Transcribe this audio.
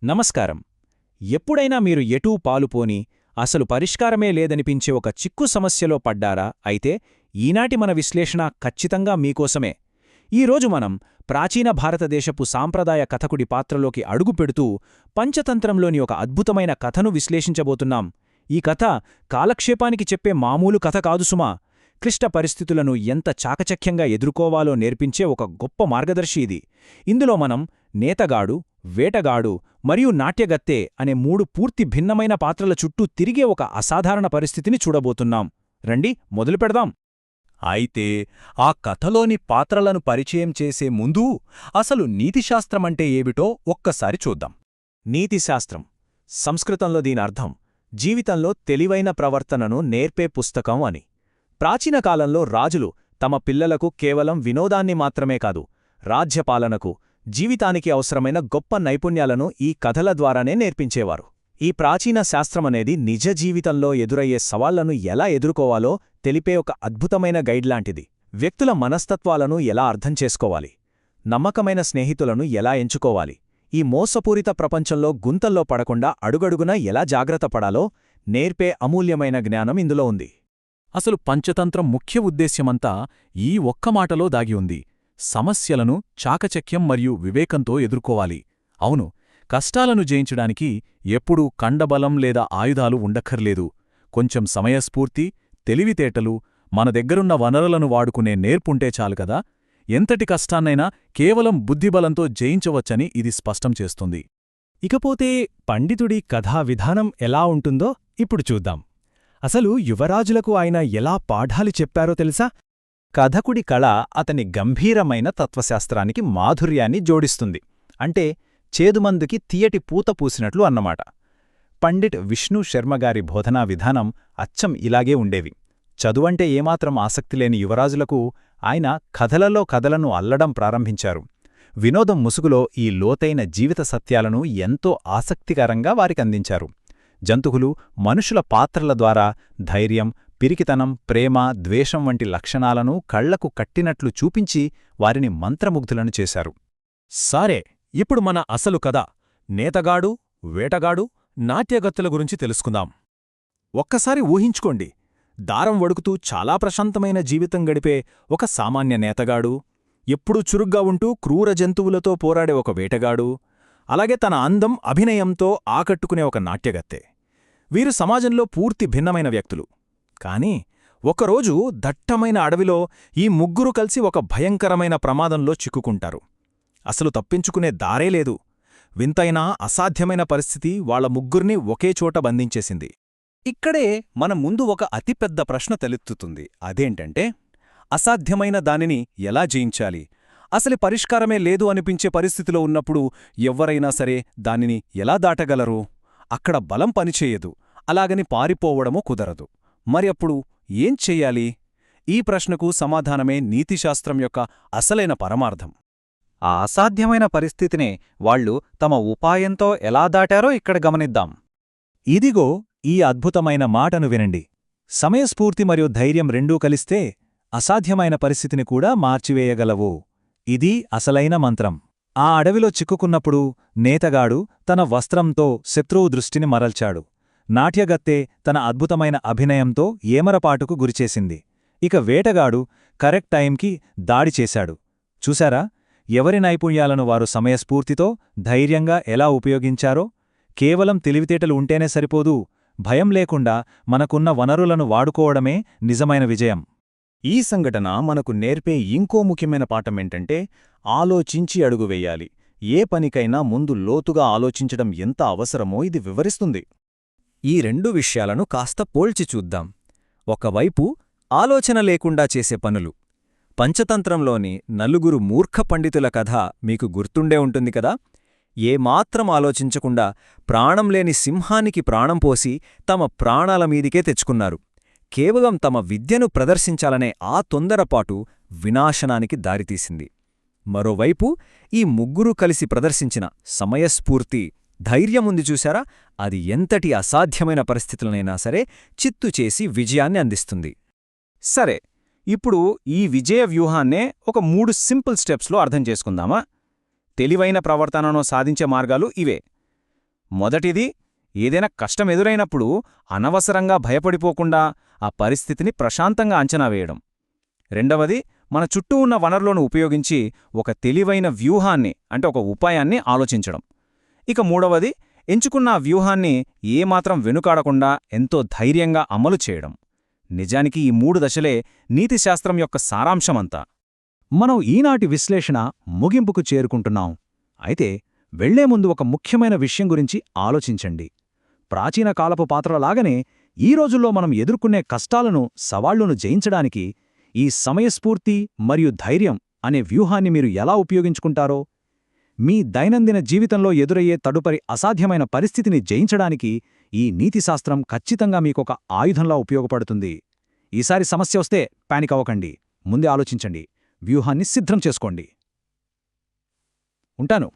నమస్కారం. ఎప్పుడైనా మీరు ఎటూ పాలుపోని అసలు పరిష్కారమే లేదనిపించే ఒక చిక్కు సమస్యలో పడ్డారా? అయితే ఈనాటి మన విశ్లేషణ ఖచ్చితంగా మీకోసమే. ఈరోజు మనం ప్రాచీన భారతదేశపు సాంప్రదాయ కథకుడి పాత్రలోకి అడుగుపెడుతూ పంచతంత్రంలోని ఒక అద్భుతమైన కథను విశ్లేషించబోతున్నాం. ఈ కథ కాలక్షేపానికి చెప్పే మామూలు కథ కాదు సుమా. క్లిష్ట పరిస్థితులను ఎంత చాకచక్యంగా ఎదుర్కోవాలో నేర్పించే ఒక గొప్ప మార్గదర్శి ఇది. ఇందులో మనం నేతగాడు, వేటగాడు మరియు నాట్యగత్తె అనే మూడు పూర్తి భిన్నమైన పాత్రల చుట్టూ తిరిగే ఒక అసాధారణ పరిస్థితిని చూడబోతున్నాం. రండి మొదలుపెడదాం. అయితే ఆ కథలోని పాత్రలను పరిచయం చేసే ముందు అసలు నీతిశాస్త్రమంటే ఏమిటో ఒక్కసారి చూద్దాం. నీతిశాస్త్రం సంస్కృతంలో దీనర్థం జీవితంలో తెలివైన ప్రవర్తనను నేర్పే పుస్తకం అని. ప్రాచీన కాలంలో రాజులు తమ పిల్లలకు కేవలం వినోదాన్ని మాత్రమే కాదు, రాజ్యపాలనకు, జీవితానికి అవసరమైన గొప్ప నైపుణ్యాలను ఈ కథల ద్వారానే నేర్పించేవారు. ఈ ప్రాచీన శాస్త్రమనేది నిజ జీవితంలో ఎదురయ్యే సవాళ్లను ఎలా ఎదుర్కోవాలో తెలిపే ఒక అద్భుతమైన గైడ్లాంటిది. వ్యక్తుల మనస్తత్వాలను ఎలా అర్థం చేసుకోవాలి, నమ్మకమైన స్నేహితులను ఎలా ఎంచుకోవాలి, ఈ మోసపూరిత ప్రపంచంలో గుంతల్లో పడకుండా అడుగడుగునా ఎలా జాగ్రత్త పడాలో నేర్పే అమూల్యమైన జ్ఞానం ఇందులో ఉంది. అసలు పంచతంత్రం ముఖ్య ఉద్దేశ్యమంతా ఈ ఒక్క మాటలో దాగి ఉంది: సమస్యలను చాకచక్యం మరియు వివేకంతో ఎదుర్కోవాలి. అవును, కష్టాలను జయించడానికి ఎప్పుడూ కండబలం లేదా ఆయుధాలు ఉండక్కర్లేదు. కొంచెం సమయస్ఫూర్తి, తెలివితేటలు, మన దగ్గరున్న వనరులను వాడుకునే నేర్పుంటే చాలు కదా. ఎంతటి కష్టాన్నైనా కేవలం బుద్ధిబలంతో జయించవచ్చని ఇది స్పష్టం చేస్తుంది. ఇకపోతే పండితుడి కథా విధానం ఎలా ఉంటుందో ఇప్పుడు చూద్దాం. అసలు యువరాజులకు ఆయన ఎలా పాఠాలు చెప్పారో తెలుసా? కథకుడి కళ అతని గంభీరమైన తత్వశాస్త్రానికి మాధుర్యాన్ని జోడిస్తుంది. అంటే చేదుమందుకి తీయటి పూత పూసినట్లు అన్నమాట. పండిట్ విష్ణు శర్మగారి బోధనా విధానం అచ్చం ఇలాగే ఉండేవి. చదువంటే ఏమాత్రం ఆసక్తిలేని యువరాజులకు ఆయన కథలలో కథలను అల్లడం ప్రారంభించారు. వినోదం ముసుగులో ఈ లోతైన జీవిత సత్యాలను ఎంతో ఆసక్తికరంగా వారికందించారు. జంతువులు, మనుషుల పాత్రల ద్వారా ధైర్యం, పిరికితనం, ప్రేమ, ద్వేషం వంటి లక్షణాలను కళ్లకు కట్టినట్లు చూపించి వారిని మంత్రముగ్ధులను చేశారు. సరే, ఇప్పుడు మన అసలు కథ నేతగాడు, వేటగాడు, నాట్యగత్తెల గురించి తెలుసుకుందాం. ఒక్కసారి ఊహించుకోండి, దారం వడుకుతూ చాలా ప్రశాంతమైన జీవితం గడిపే ఒక సామాన్య నేతగాడు, ఎప్పుడూ చురుగ్గా ఉంటూ క్రూర జంతువులతో పోరాడే ఒక వేటగాడు, అలాగే తన అందం, అభినయంతో ఆకట్టుకునే ఒక నాట్యగత్తె. వీరు సమాజంలో పూర్తి భిన్నమైన వ్యక్తులు. కాని ఒకరోజు దట్టమైన అడవిలో ఈ ముగ్గురు కలిసి ఒక భయంకరమైన ప్రమాదంలో చిక్కుకుంటారు. అసలు తప్పించుకునే దారే లేదు. వింతైనా అసాధ్యమైన పరిస్థితి వాళ్ల ముగ్గుర్నీ ఒకేచోట బంధించేసింది. ఇక్కడే మన ముందు ఒక అతిపెద్ద ప్రశ్న తలెత్తుతుంది. అదేంటంటే, అసాధ్యమైన దానిని ఎలా జయించాలి? అసలు పరిష్కారమే లేదు అనిపించే పరిస్థితిలో ఉన్నప్పుడు ఎవ్వరైనా సరే దానిని ఎలా దాటగలరు? అక్కడ బలం పనిచేయదు, అలాగని పారిపోవడమూ కుదరదు. మరి అప్పుడు ఏం చెయ్యాలి? ఈ ప్రశ్నకు సమాధానమే నీతిశాస్త్రం యొక్క అసలైన పరమార్థం. ఆ అసాధ్యమైన పరిస్థితినే వాళ్లు తమ ఉపాయంతో ఎలా దాటారో ఇక్కడ గమనిద్దాం. ఇదిగో ఈ అద్భుతమైన మాటను వినండి. సమయస్ఫూర్తి మరియు ధైర్యం రెండూ కలిస్తే అసాధ్యమైన పరిస్థితిని కూడా మార్చివేయగలవు. ఇది అసలైన మంత్రం. ఆ అడవిలో చిక్కుకున్నప్పుడు నేతగాడు తన వస్త్రంతో శత్రువు దృష్టిని మరల్చాడు. నాట్యగత్తె తన అద్భుతమైన అభినయంతో ఏమరపాటుకు గురిచేసింది. ఇక వేటగాడు కరెక్ట్ టైంకి దాడి చేశాడు. చూశారా, ఎవరి నైపుణ్యాలను వారు సమయస్ఫూర్తితో, ధైర్యంగా ఎలా ఉపయోగించారో? కేవలం తెలివితేటలు ఉంటేనే సరిపోదు, భయం లేకుండా మనకున్న వనరులను వాడుకోవడమే నిజమైన విజయం. ఈ సంఘటన మనకు నేర్పే ఇంకో ముఖ్యమైన పాఠమేంటంటే, ఆలోచించి అడుగు వెయ్యాలి. ఏ పనికైనా ముందు లోతుగా ఆలోచించడం ఎంత అవసరమో ఇది వివరిస్తుంది. ఈ రెండు విషయాలను కాస్త పోల్చి చూద్దాం. ఒకవైపు ఆలోచన లేకుండా చేసే పనులు. పంచతంత్రంలోని నలుగురు మూర్ఖ పండితుల కథ మీకు గుర్తుండే ఉంటుంది కదా. ఏమాత్రం ఆలోచించకుండా ప్రాణం లేని సింహానికి ప్రాణం పోసి తమ ప్రాణాల మీదికే తెచ్చుకున్నారు. కేవలం తమ విద్యను ప్రదర్శించాలనే ఆ తొందరపాటు వినాశనానికి దారితీసింది. మరోవైపు ఈ ముగ్గురూ కలిసి ప్రదర్శించిన సమయస్ఫూర్తి, ధైర్యముంది చూశారా, అది ఎంతటి అసాధ్యమైన పరిస్థితులనైనా సరే చిత్తుచేసి విజయాన్ని అందిస్తుంది. సరే, ఇప్పుడు ఈ విజయ వ్యూహాన్నే ఒక 3 సింపుల్ స్టెప్స్లో అర్థం చేసుకుందామా? తెలివైన ప్రవర్తనను సాధించే మార్గాలు ఇవే. మొదటిది, ఏదైనా కష్టం ఎదురైనప్పుడు అనవసరంగా భయపడిపోకుండా ఆ పరిస్థితిని ప్రశాంతంగా అంచనా వేయడం. రెండవది, మన చుట్టూ ఉన్న వనరులను ఉపయోగించి ఒక తెలివైన వ్యూహాన్ని అంటే ఒక ఉపాయాన్ని ఆలోచించడం. ఇక మూడవది, ఎంచుకున్న ఆ వ్యూహాన్ని ఏమాత్రం వెనుకాడకుండా ఎంతో ధైర్యంగా అమలు చేయడం. నిజానికి ఈ 3 దశలే నీతిశాస్త్రం యొక్క సారాంశమంతా. మనం ఈనాటి విశ్లేషణ ముగింపుకు చేరుకుంటున్నాం. అయితే వెళ్లే ముందు ఒక ముఖ్యమైన విషయం గురించి ఆలోచించండి. ప్రాచీన కాలపు పాత్రలాగానే ఈ రోజుల్లో మనం ఎదుర్కొనే కష్టాలను, సవాళ్లను జయించడానికి ఈ సమయస్ఫూర్తి మరియు ధైర్యం అనే వ్యూహాన్ని మీరు ఎలా ఉపయోగించుకుంటారో, మీ దైనందిన జీవితంలో ఎదురయ్యే తదుపరి అసాధ్యమైన పరిస్థితిని జయించడానికి ఈ నీతిశాస్త్రం ఖచ్చితంగా మీకొక ఆయుధంలా ఉపయోగపడుతుంది. ఈసారి సమస్య వస్తే పానిక్ అవ్వకండి. ముందే ఆలోచించండి. వ్యూహాన్ని సిద్ధం చేసుకోండి. ఉంటాను.